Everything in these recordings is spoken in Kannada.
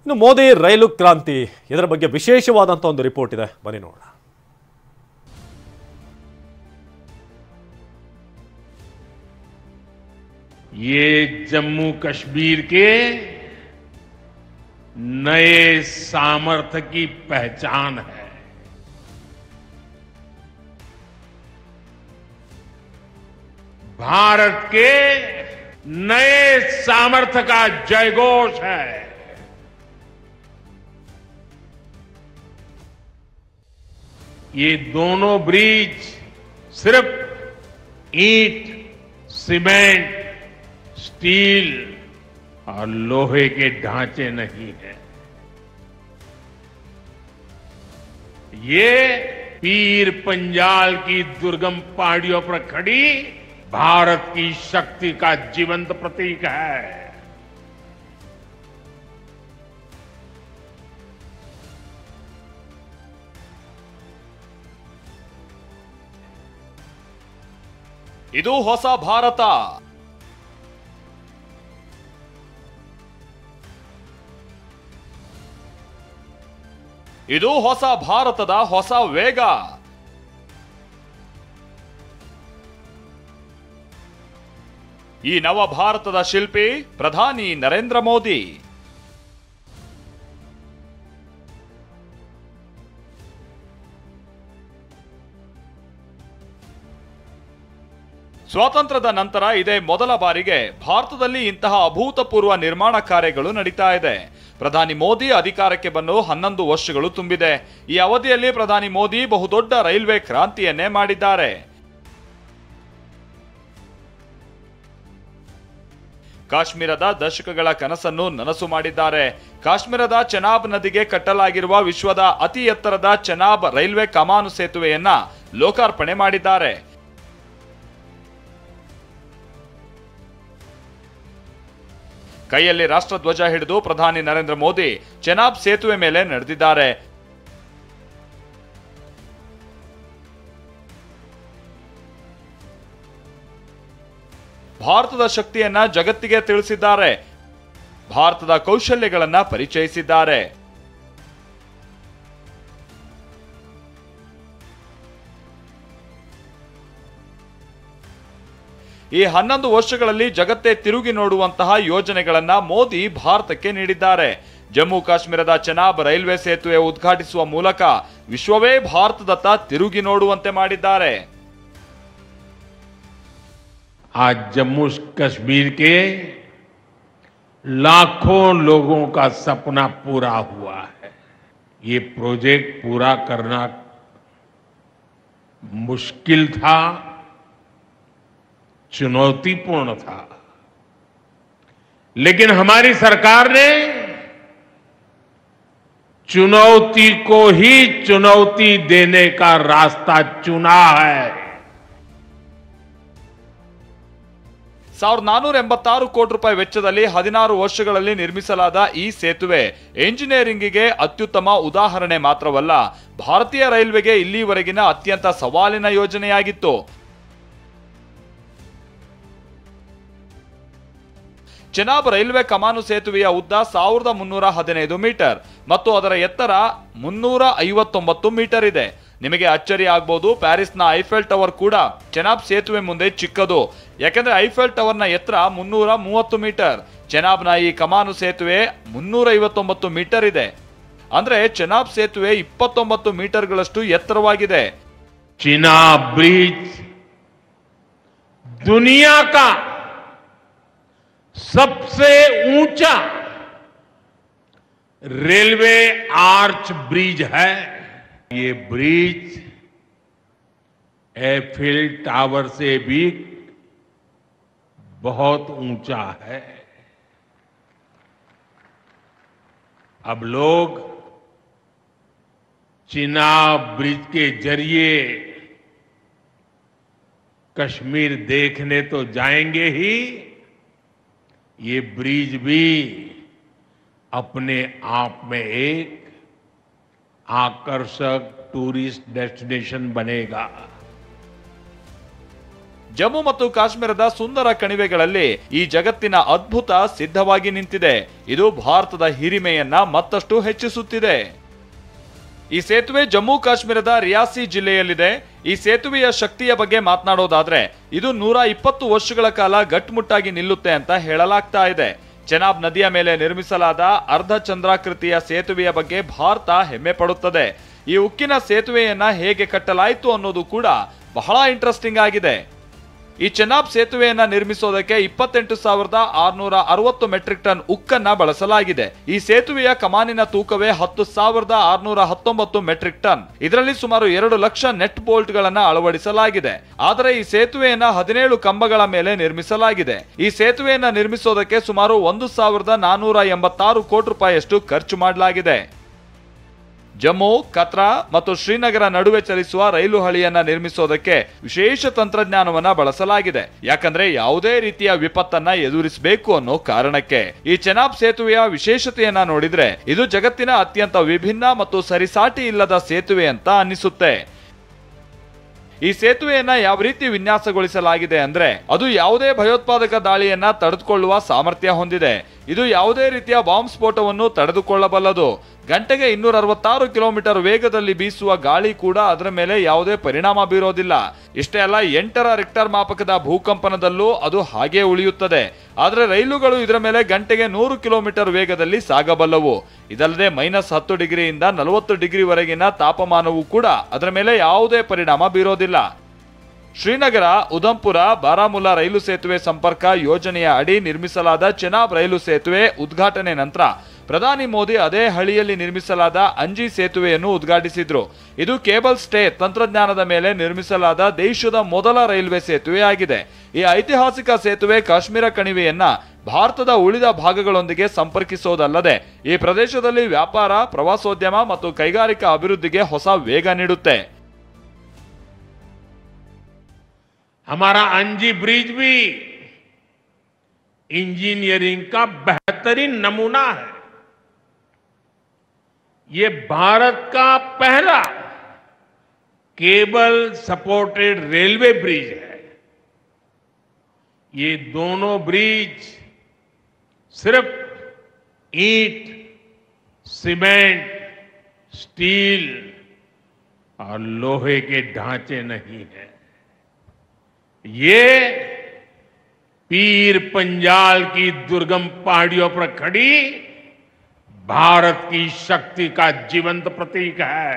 ಇನ್ನು ಮೋದಿ ರೈಲು ಕ್ರಾಂತಿ ಇದರ ಬಗ್ಗೆ ವಿಶೇಷವಾದಂತ ಒಂದು ರಿಪೋರ್ಟ್ ಇದೆ, ಬನ್ನಿ ನೋಡೋಣ. ये जम्मू कश्मीर के नए सामर्थ्य की पहचान है। भारत के नए सामर्थ्य का जयघोष है। ये दोनों ब्रिज सिर्फ ईंट, सीमेंट, स्टील और लोहे के ढांचे नहीं हैं। ये पीर पंजाल की दुर्गम पहाड़ियों पर खड़ी भारत की शक्ति का जीवंत प्रतीक है। ಇದು ಹೊಸ ಭಾರತ. ಇದು ಹೊಸ ಭಾರತದ ಹೊಸ ವೇಗ. ಈ ನವ ಭಾರತದ ಶಿಲ್ಪಿ ಪ್ರಧಾನಿ ನರೇಂದ್ರ ಮೋದಿ. ಸ್ವಾತಂತ್ರ್ಯದ ನಂತರ ಇದೇ ಮೊದಲ ಬಾರಿಗೆ ಭಾರತದಲ್ಲಿ ಇಂತಹ ಅಭೂತಪೂರ್ವ ನಿರ್ಮಾಣ ಕಾರ್ಯಗಳು ನಡೀತಾ ಇದೆ. ಪ್ರಧಾನಿ ಮೋದಿ ಅಧಿಕಾರಕ್ಕೆ ಬಂದು 11 ವರ್ಷಗಳು ತುಂಬಿದೆ. ಈ ಅವಧಿಯಲ್ಲಿ ಪ್ರಧಾನಿ ಮೋದಿ ಬಹುದೊಡ್ಡ ರೈಲ್ವೆ ಕ್ರಾಂತಿಯನ್ನೇ ಮಾಡಿದ್ದಾರೆ. ಕಾಶ್ಮೀರದ ದಶಕಗಳ ಕನಸನ್ನು ನನಸು ಮಾಡಿದ್ದಾರೆ. ಕಾಶ್ಮೀರದ ಚೆನಾಬ್ ನದಿಗೆ ಕಟ್ಟಲಾಗಿರುವ ವಿಶ್ವದ ಅತಿ ಎತ್ತರದ ಚೆನಾಬ್ ರೈಲ್ವೆ ಕಮಾನು ಸೇತುವೆಯನ್ನ ಲೋಕಾರ್ಪಣೆ ಮಾಡಿದ್ದಾರೆ. ಕೈಯಲ್ಲಿ ರಾಷ್ಟ್ರಧ್ವಜ ಹಿಡಿದು ಪ್ರಧಾನಿ ನರೇಂದ್ರ ಮೋದಿ ಚೆನಾಬ್ ಸೇತುವೆ ಮೇಲೆ ನಡೆದಿದ್ದಾರೆ. ಭಾರತದ ಶಕ್ತಿಯನ್ನ ಜಗತ್ತಿಗೆ ತಿಳಿಸಿದ್ದಾರೆ. ಭಾರತದ ಕೌಶಲ್ಯಗಳನ್ನ ಪರಿಚಯಿಸಿದ್ದಾರೆ. ಈ 11 ವರ್ಷಗಳಲ್ಲಿ ಜಗತ್ತೇ ತಿರುಗಿ ನೋಡುವಂತಹ ಯೋಜನೆಗಳನ್ನ ಮೋದಿ ಭಾರತಕ್ಕೆ ನೀಡಿದ್ದಾರೆ. ಜಮ್ಮು ಕಾಶ್ಮೀರದ ಚೆನಾಬ್ ರೈಲ್ವೆ ಸೇತುವೆ ಉದ್ಘಾಟಿಸುವ ಮೂಲಕ ವಿಶ್ವವೇ ಭಾರತದತ್ತ ತಿರುಗಿ ನೋಡುವಂತೆ ಮಾಡಿದ್ದಾರೆ. आज जम्मू कश्मीर के लाखों लोगों का सपना पूरा हुआ है। ये प्रोजेक्ट पूरा करना मुश्किल था, चुनौतीपूर्ण था, लेकिन हमारी सरकार ने चुनौती को ही चुनौती देने का रास्ता चुना है। 1486 ಕೋಟಿ ರೂಪಾಯಿ ವೆಚ್ಚದಲ್ಲಿ 16 ವರ್ಷಗಳಲ್ಲಿ ನಿರ್ಮಿಸಲಾದ ಈ ಸೇತುವೆ ಎಂಜಿನಿಯರಿಂಗಿಗೆ ಅತ್ಯುತ್ತಮ ಉದಾಹರಣೆ ಮಾತ್ರವಲ್ಲ, ಭಾರತೀಯ ರೈಲ್ವೆಗೆ ಇಲ್ಲಿವರೆಗಿನ ಅತ್ಯಂತ ಸವಾಲಿನ ಯೋಜನೆಯಾಗಿತ್ತು. ಚೆನಾಬ್ ರೈಲ್ವೆ ಕಮಾನು ಸೇತುವೆಯ ಉದ್ದ 1315 ಮೀಟರ್ ಮತ್ತು ಅದರ ಎತ್ತರ 359 ಮೀಟರ್ ಇದೆ. ನಿಮಗೆ ಅಚ್ಚರಿ ಆಗಬಹುದು, ಪ್ಯಾರಿಸ್ನ ಐಫೆಲ್ ಟವರ್ ಕೂಡ ಚೆನಾಬ್ ಸೇತುವೆ ಮುಂದೆ ಚಿಕ್ಕದು. ಯಾಕೆಂದ್ರೆ ಐಫೆಲ್ ಟವರ್ನ ಎತ್ತರ 330 ಮೀಟರ್. ಚೆನಾಬ್ನ ಈ ಕಮಾನು ಸೇತುವೆ 359 ಮೀಟರ್ ಇದೆ. ಅಂದ್ರೆ ಚೆನಾಬ್ ಸೇತುವೆ 29 ಮೀಟರ್ಗಳಷ್ಟು ಎತ್ತರವಾಗಿದೆ. चिनाब ब्रिज दुनिया का सबसे ऊंचा रेलवे आर्च ब्रिज है। ये ब्रिज एफिल टावर से भी बहुत ऊंचा है। अब लोग चिनाब ब्रिज के जरिए कश्मीर देखने तो जाएंगे ही, ये ब्रिज भी अपने आप में एक आकर्षक टूरिस्ट डेस्टिनेशन बनेगा। ಜಮ್ಮು ಮತ್ತು ಕಾಶ್ಮೀರದ ಸುಂದರ ಕಣಿವೆಗಳಲ್ಲಿ ಈ ಜಗತ್ತಿನ ಅದ್ಭುತ ಸಿದ್ಧವಾಗಿ ನಿಂತಿದೆ. ಇದು ಭಾರತದ ಹಿರಿಮೆಯನ್ನ ಮತ್ತಷ್ಟು ಹೆಚ್ಚಿಸುತ್ತಿದೆ. ಈ ಸೇತುವೆ ಜಮ್ಮು ಕಾಶ್ಮೀರದ ರಿಯಾಸಿ ಜಿಲ್ಲೆಯಲ್ಲಿದೆ. ಈ ಸೇತುವೆಯ ಶಕ್ತಿಯ ಬಗ್ಗೆ ಮಾತನಾಡೋದಾದ್ರೆ ಇದು 120 ವರ್ಷಗಳ ಕಾಲ ಗಟ್ಟುಮುಟ್ಟಾಗಿ ನಿಲ್ಲುತ್ತೆ ಅಂತ ಹೇಳಲಾಗ್ತಾ ಇದೆ. ಚೆನಾಬ್ ನದಿಯ ಮೇಲೆ ನಿರ್ಮಿಸಲಾದ ಅರ್ಧ ಚಂದ್ರಾಕೃತಿಯ ಸೇತುವೆಯ ಬಗ್ಗೆ ಭಾರತ ಹೆಮ್ಮೆ ಪಡುತ್ತದೆ. ಈ ಉಕ್ಕಿನ ಸೇತುವೆಯನ್ನ ಹೇಗೆ ಕಟ್ಟಲಾಯಿತು ಅನ್ನೋದು ಕೂಡ ಬಹಳ ಇಂಟ್ರೆಸ್ಟಿಂಗ್ ಆಗಿದೆ. ಈ ಚೆನಾಬ್ ಸೇತುವೆಯನ್ನ ನಿರ್ಮಿಸೋದಕ್ಕೆ 28,660 ಮೆಟ್ರಿಕ್ ಟನ್ ಉಕ್ಕನ್ನ ಬಳಸಲಾಗಿದೆ. ಈ ಸೇತುವೆಯ ಕಮಾನಿನ ತೂಕವೇ 10,619 ಮೆಟ್ರಿಕ್ ಟನ್. ಇದರಲ್ಲಿ ಸುಮಾರು 2 ಲಕ್ಷ ನೆಟ್ ಬೋಲ್ಟ್ ಗಳನ್ನ ಅಳವಡಿಸಲಾಗಿದೆ. ಆದರೆ ಈ ಸೇತುವೆಯನ್ನ 17 ಕಂಬಗಳ ಮೇಲೆ ನಿರ್ಮಿಸಲಾಗಿದೆ. ಈ ಸೇತುವೆಯನ್ನ ನಿರ್ಮಿಸೋದಕ್ಕೆ ಸುಮಾರು 1,486 ಕೋಟಿ ರೂಪಾಯಿಯಷ್ಟು ಖರ್ಚು ಮಾಡಲಾಗಿದೆ. ಜಮ್ಮು, ಕತ್ರಾ ಮತ್ತು ಶ್ರೀನಗರ ನಡುವೆ ಚಲಿಸುವ ರೈಲು ಹಳಿಯನ್ನ ನಿರ್ಮಿಸೋದಕ್ಕೆ ವಿಶೇಷ ತಂತ್ರಜ್ಞಾನವನ್ನ ಬಳಸಲಾಗಿದೆ. ಯಾಕಂದ್ರೆ ಯಾವುದೇ ರೀತಿಯ ವಿಪತ್ತನ್ನ ಎದುರಿಸಬೇಕು ಅನ್ನೋ ಕಾರಣಕ್ಕೆ. ಈ ಚೆನಾಬ್ ಸೇತುವೆಯ ವಿಶೇಷತೆಯನ್ನ ನೋಡಿದ್ರೆ ಇದು ಜಗತ್ತಿನ ಅತ್ಯಂತ ವಿಭಿನ್ನ ಮತ್ತು ಸರಿಸಾಟಿ ಇಲ್ಲದ ಸೇತುವೆ ಅಂತ ಅನ್ನಿಸುತ್ತೆ. ಈ ಸೇತುವೆಯನ್ನ ಯಾವ ರೀತಿ ವಿನ್ಯಾಸಗೊಳಿಸಲಾಗಿದೆ ಅಂದ್ರೆ ಅದು ಯಾವುದೇ ಭಯೋತ್ಪಾದಕ ದಾಳಿಯನ್ನ ತಡೆದುಕೊಳ್ಳುವ ಸಾಮರ್ಥ್ಯ ಹೊಂದಿದೆ. ಇದು ಯಾವುದೇ ರೀತಿಯ ಬಾಂಬ್ ಸ್ಫೋಟವನ್ನು ತಡೆದುಕೊಳ್ಳಬಲ್ಲದು. ಗಂಟೆಗೆ 266 ಕಿಲೋಮೀಟರ್ ವೇಗದಲ್ಲಿ ಬೀಸುವ ಗಾಳಿ ಕೂಡ ಅದರ ಮೇಲೆ ಯಾವುದೇ ಪರಿಣಾಮ ಬೀರೋದಿಲ್ಲ. ಇಷ್ಟೇ ಅಲ್ಲ, 8ರ ರಿಕ್ಟರ್ ಮಾಪಕದ ಭೂಕಂಪನದಲ್ಲೂ ಅದು ಹಾಗೆ ಉಳಿಯುತ್ತದೆ. ಆದರೆ ರೈಲುಗಳು ಇದರ ಮೇಲೆ ಗಂಟೆಗೆ 100 ಕಿಲೋಮೀಟರ್ ವೇಗದಲ್ಲಿ ಸಾಗಬಲ್ಲವು. ಇದಲ್ಲದೆ -10 ಡಿಗ್ರಿಯಿಂದ 40 ಡಿಗ್ರಿ ವರೆಗಿನ ತಾಪಮಾನವೂ ಕೂಡ ಅದರ ಮೇಲೆ ಯಾವುದೇ ಪರಿಣಾಮ ಬೀರೋದಿಲ್ಲ. ಶ್ರೀನಗರ, ಉಧಂಪುರ, ಬಾರಾಮುಲ್ಲಾ ರೈಲು ಸೇತುವೆ ಸಂಪರ್ಕ ಯೋಜನೆಯ ಅಡಿ ನಿರ್ಮಿಸಲಾದ ಚೆನಾಬ್ ರೈಲು ಸೇತುವೆ ಉದ್ಘಾಟನೆ ನಂತರ ಪ್ರಧಾನಿ ಮೋದಿ ಅದೇ ಹಳಿಯಲ್ಲಿ ನಿರ್ಮಿಸಲಾದ ಅಂಜಿ ಸೇತುವೆಯನ್ನು ಉದ್ಘಾಟಿಸಿದ್ರು. ಇದು ಕೇಬಲ್ ಸ್ಟೇ ತಂತ್ರಜ್ಞಾನದ ಮೇಲೆ ನಿರ್ಮಿಸಲಾದ ದೇಶದ ಮೊದಲ ರೈಲ್ವೆ ಸೇತುವೆ ಆಗಿದೆ. ಈ ಐತಿಹಾಸಿಕ ಸೇತುವೆ ಕಾಶ್ಮೀರ ಕಣಿವೆಯನ್ನ ಭಾರತದ ಉಳಿದ ಭಾಗಗಳೊಂದಿಗೆ ಸಂಪರ್ಕಿಸೋದಲ್ಲದೆ ಈ ಪ್ರದೇಶದಲ್ಲಿ ವ್ಯಾಪಾರ, ಪ್ರವಾಸೋದ್ಯಮ ಮತ್ತು ಕೈಗಾರಿಕಾ ಅಭಿವೃದ್ಧಿಗೆ ಹೊಸ ವೇಗ ನೀಡುತ್ತೆ. हमारा अंजी ब्रिज भी इंजीनियरिंग का बेहतरीन नमूना है. ये भारत का पहला केबल सपोर्टेड रेलवे ब्रिज है. ये दोनों ब्रिज सिर्फ ईंट, सीमेंट, स्टील और लोहे के ढांचे नहीं है. ये पीर पंजाल की दुर्गम पहाड़ियों पर खड़ी भारत की शक्ति का जीवंत प्रतीक है.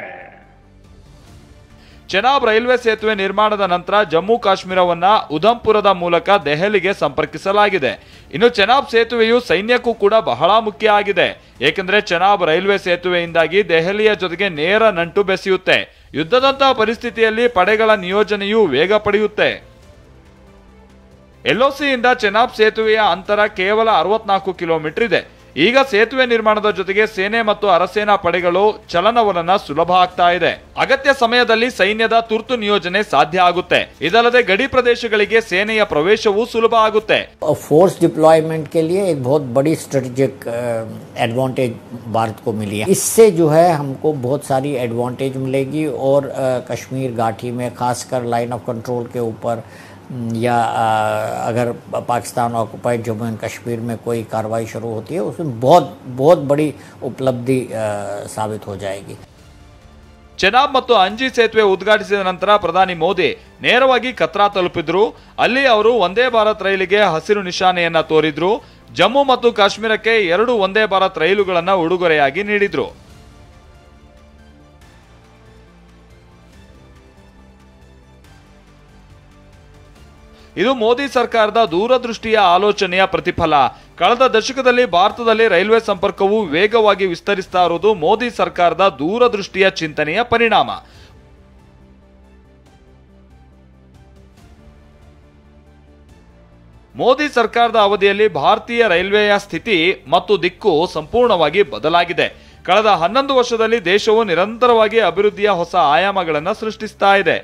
ಚೆನಾಬ್ ರೈಲ್ವೆ ಸೇತುವೆ ನಿರ್ಮಾಣದ ನಂತರ ಜಮ್ಮು ಕಾಶ್ಮೀರವನ್ನ ಉಧಂಪುರದ ಮೂಲಕ ದೆಹಲಿಗೆ ಸಂಪರ್ಕಿಸಲಾಗಿದೆ. ಇನ್ನು ಚೆನಾಬ್ ಸೇತುವೆಯು ಸೈನ್ಯಕ್ಕೂ ಕೂಡ ಬಹಳ ಮುಖ್ಯ ಆಗಿದೆ. ಏಕೆಂದರೆ ಚೆನಾಬ್ ರೈಲ್ವೆ ಸೇತುವೆಯಿಂದಾಗಿ ದೆಹಲಿಯ ಜೊತೆಗೆ ನೇರ ನಂಟು ಬೆಸೆಯುತ್ತೆ. ಯುದ್ಧದಂತಹ ಪರಿಸ್ಥಿತಿಯಲ್ಲಿ ಪಡೆಗಳ ನಿಯೋಜನೆಯು ವೇಗ ಪಡೆಯುತ್ತೆ. ಎಲ್ಒಸಿಯಿಂದ ಚೆನಾಬ್ ಸೇತುವೆಯ ಅಂತರ ಕೇವಲ 64 ಕಿಲೋಮೀಟರ್ ಇದೆ. ಈಗ ಸೇತುವೆ ನಿರ್ಮಾಣದ ಜೊತೆಗೆ ಸೇನೆ ಮತ್ತು ಅರಸೇನಾ ಪಡೆಗಳು ಚಲನವಲನ ಸುಲಭ ಆಗ್ತಾ ಇದೆ. ಅಗತ್ಯ ಸಮಯದಲ್ಲಿ ಸೈನ್ಯದ ತುರ್ತು ನಿಯೋಜನೆ ಸಾಧ್ಯ ಆಗುತ್ತೆ. ಇದಲ್ಲದೆ ಗಡಿ ಪ್ರದೇಶಗಳಿಗೆ ಸೇನೆಯ ಪ್ರವೇಶವೂ ಸುಲಭ ಆಗುತ್ತೆ. फोर्स डिप्लॉयमेंट के लिए एक बहुत बड़ी स्ट्रेटेजिक एडवांटेज भारत को मिली है. इससे जो है हमको बहुत सारी एडवांटेज मिलेगी और कश्मीर घाटी में खासकर लाइन ऑफ कंट्रोल के ऊपर या अगर पाकिस्तान ऑक्युपाइड जम्मू एंड कश्मीर में कोई कार्रवाई शुरू होती है उसमें बहुत बड़ी उपलब्धि साबित हो जाएगी. ಚೆನಾಬ್ ಮತ್ತು ಅಂಜಿ ಸೇತುವೆ ಉದ್ಘಾಟಿಸಿದ ನಂತರ ಪ್ರಧಾನಿ ಮೋದಿ ನೇರವಾಗಿ ಕತ್ರಾ ತಲುಪಿದ್ರು. ಅಲ್ಲಿ ಅವರು ವಂದೇ ಭಾರತ್ ರೈಲಿಗೆ ಹಸಿರು ನಿಶಾನೆಯನ್ನ ತೋರಿದ್ರು. ಜಮ್ಮು ಮತ್ತು ಕಾಶ್ಮೀರಕ್ಕೆ 2 ವಂದೇ ಭಾರತ್ ರೈಲುಗಳನ್ನ ಉಡುಗೊರೆಯಾಗಿ ನೀಡಿದ್ರು. ಇದು ಮೋದಿ ಸರ್ಕಾರದ ದೂರದೃಷ್ಟಿಯ ಆಲೋಚನೆಯ ಪ್ರತಿಫಲ. ಕಳೆದ ದಶಕದಲ್ಲಿ ಭಾರತದಲ್ಲಿ ರೈಲ್ವೆ ಸಂಪರ್ಕವು ವೇಗವಾಗಿ ವಿಸ್ತರಿಸ್ತಾ ಇರುವುದು ಮೋದಿ ಸರ್ಕಾರದ ದೂರದೃಷ್ಟಿಯ ಚಿಂತನೆಯ ಪರಿಣಾಮ. ಮೋದಿ ಸರ್ಕಾರದ ಅವಧಿಯಲ್ಲಿ ಭಾರತೀಯ ರೈಲ್ವೆಯ ಸ್ಥಿತಿ ಮತ್ತು ದಿಕ್ಕು ಸಂಪೂರ್ಣವಾಗಿ ಬದಲಾಗಿದೆ. ಕಳೆದ 11 ವರ್ಷದಲ್ಲಿ ದೇಶವು ನಿರಂತರವಾಗಿ ಅಭಿವೃದ್ಧಿಯ ಹೊಸ ಆಯಾಮಗಳನ್ನು ಸೃಷ್ಟಿಸ್ತಾ ಇದೆ.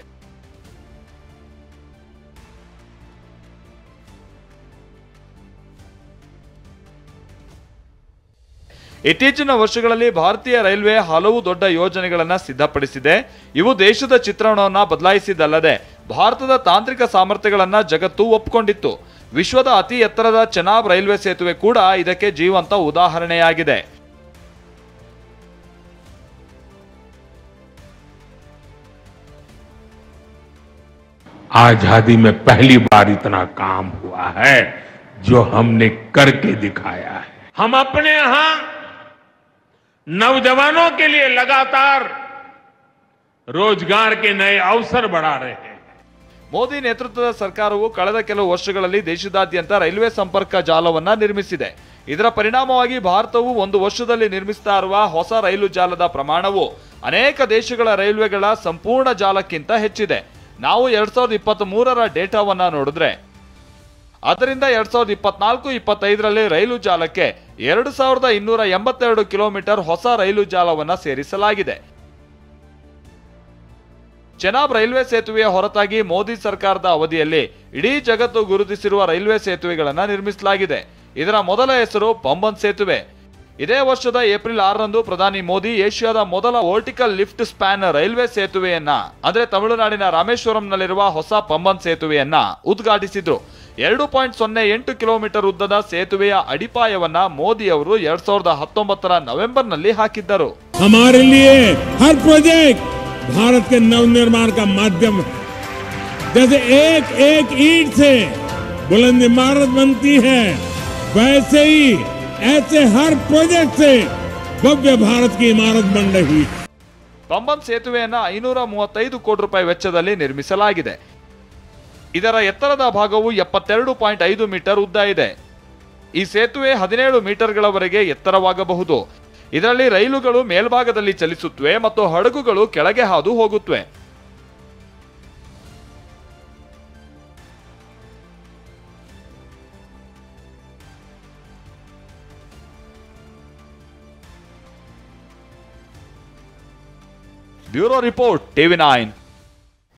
ಇತ್ತೀಚಿನ ವರ್ಷಗಳಲ್ಲಿ ಭಾರತೀಯ ರೈಲ್ವೆ ಹಲವು ದೊಡ್ಡ ಯೋಜನೆಗಳನ್ನು ಸಿದ್ಧಪಡಿಸಿದೆ. ಇವು ದೇಶದ ಚಿತ್ರಣವನ್ನು ಬದಲಾಯಿಸಿದಲ್ಲದೆ ಭಾರತದ ತಾಂತ್ರಿಕ ಸಾಮರ್ಥ್ಯಗಳನ್ನ ಜಗತ್ತು ಒಪ್ಪಿಕೊಂಡಿತ್ತು. ವಿಶ್ವದ ಅತಿ ಎತ್ತರದ ಚೆನಾಬ್ ರೈಲ್ವೆ ಸೇತುವೆ ಕೂಡ ಇದಕ್ಕೆ ಜೀವಂತ ಉದಾಹರಣೆಯಾಗಿದೆ. आजादी में पहली बार इतना काम हुआ है जो हमने करके दिखाया है। हम अपने यहां नौजवानों के लिए लगातार रोजगार के नए अवसर बढ़ा रहे हैं. ಮೋದಿ ನೇತೃತ್ವದ ಸರ್ಕಾರವು ಕಳೆದ ಕೆಲವು ವರ್ಷಗಳಲ್ಲಿ ದೇಶದಾದ್ಯಂತ ರೈಲ್ವೆ ಸಂಪರ್ಕ ಜಾಲವನ್ನ ನಿರ್ಮಿಸಿದೆ. ಇದರ ಪರಿಣಾಮವಾಗಿ ಭಾರತವು ಒಂದು ವರ್ಷದಲ್ಲಿ ನಿರ್ಮಿಸ್ತಾ ಇರುವ ಹೊಸ ರೈಲು ಜಾಲದ ಪ್ರಮಾಣವು ಅನೇಕ ದೇಶಗಳ ರೈಲ್ವೆಗಳ ಸಂಪೂರ್ಣ ಜಾಲಕ್ಕಿಂತ ಹೆಚ್ಚಿದೆ. ನಾವು 2023ರ ಡೇಟಾವನ್ನ ನೋಡಿದ್ರೆ ಅದರಿಂದ 2024-25ರಲ್ಲಿ ರೈಲು ಜಾಲಕ್ಕೆ 2282 ಕಿಲೋಮೀಟರ್ ಹೊಸ ರೈಲು ಜಾಲವನ್ನ ಸೇರಿಸಲಾಗಿದೆ. ಚೆನಾಬ್ ರೈಲ್ವೆ ಸೇತುವೆಯ ಹೊರತಾಗಿ ಮೋದಿ ಸರ್ಕಾರದ ಅವಧಿಯಲ್ಲಿ ಇಡೀ ಜಗತ್ತು ಗುರುತಿಸಿರುವ ರೈಲ್ವೆ ಸೇತುವೆಗಳನ್ನು ನಿರ್ಮಿಸಲಾಗಿದೆ. ಇದರ ಮೊದಲ ಹೆಸರು ಪಂಬನ್ ಸೇತುವೆ. ಇದೇ ವರ್ಷದ ಏಪ್ರಿಲ್ 6ರಂದು ಪ್ರಧಾನಿ ಮೋದಿ ಏಷ್ಯಾದ ಮೊದಲ ವರ್ಟಿಕಲ್ ಲಿಫ್ಟ್ ಸ್ಪ್ಯಾನ್ ರೈಲ್ವೆ ಸೇತುವೆಯನ್ನ ಅಂದ್ರೆ ತಮಿಳುನಾಡಿನ ರಾಮೇಶ್ವರಂನಲ್ಲಿರುವ ಹೊಸ ಪಂಬನ್ ಸೇತುವೆಯನ್ನ ಉದ್ಘಾಟಿಸಿದ್ರು. 2.08 ಕಿಲೋಮೀಟರ್ ಉದ್ದದ ಸೇತುವೆಯ ಅಡಿಪಾಯವನ್ನ ಮೋದಿ ಅವರು 2019ರ ನವೆಂಬರ್ನಲ್ಲಿ ಹಾಕಿದ್ದರು. भारत के नवनिर्माण का माध्यम जैसे एक एक ईंट से बुलंद इमारत बनती है, वैसे ही ऐसे हर प्रोजेक्ट से भव्य भारत की इमारत बन रही है. ಪಂಬನ್ ಸೇತುವೆಯನ್ನ 535 ಕೋಟಿ ರೂಪಾಯಿ ವೆಚ್ಚದಲ್ಲಿ ನಿರ್ಮಿಸಲಾಗಿದೆ. ಇದರ ಎತ್ತರದ ಭಾಗವು 72.5 ಮೀಟರ್ ಉದ್ದ ಇದೆ. ಈ ಸೇತುವೆ 17 ಮೀಟರ್ಗಳವರೆಗೆ ಎತ್ತರವಾಗಬಹುದು. ಇದರಲ್ಲಿ ರೈಲುಗಳು ಮೇಲ್ಭಾಗದಲ್ಲಿ ಚಲಿಸುತ್ತವೆ ಮತ್ತು ಹಡಗುಗಳು ಕೆಳಗೆ ಹಾದು ಹೋಗುತ್ತವೆ. Bureau report, TV9.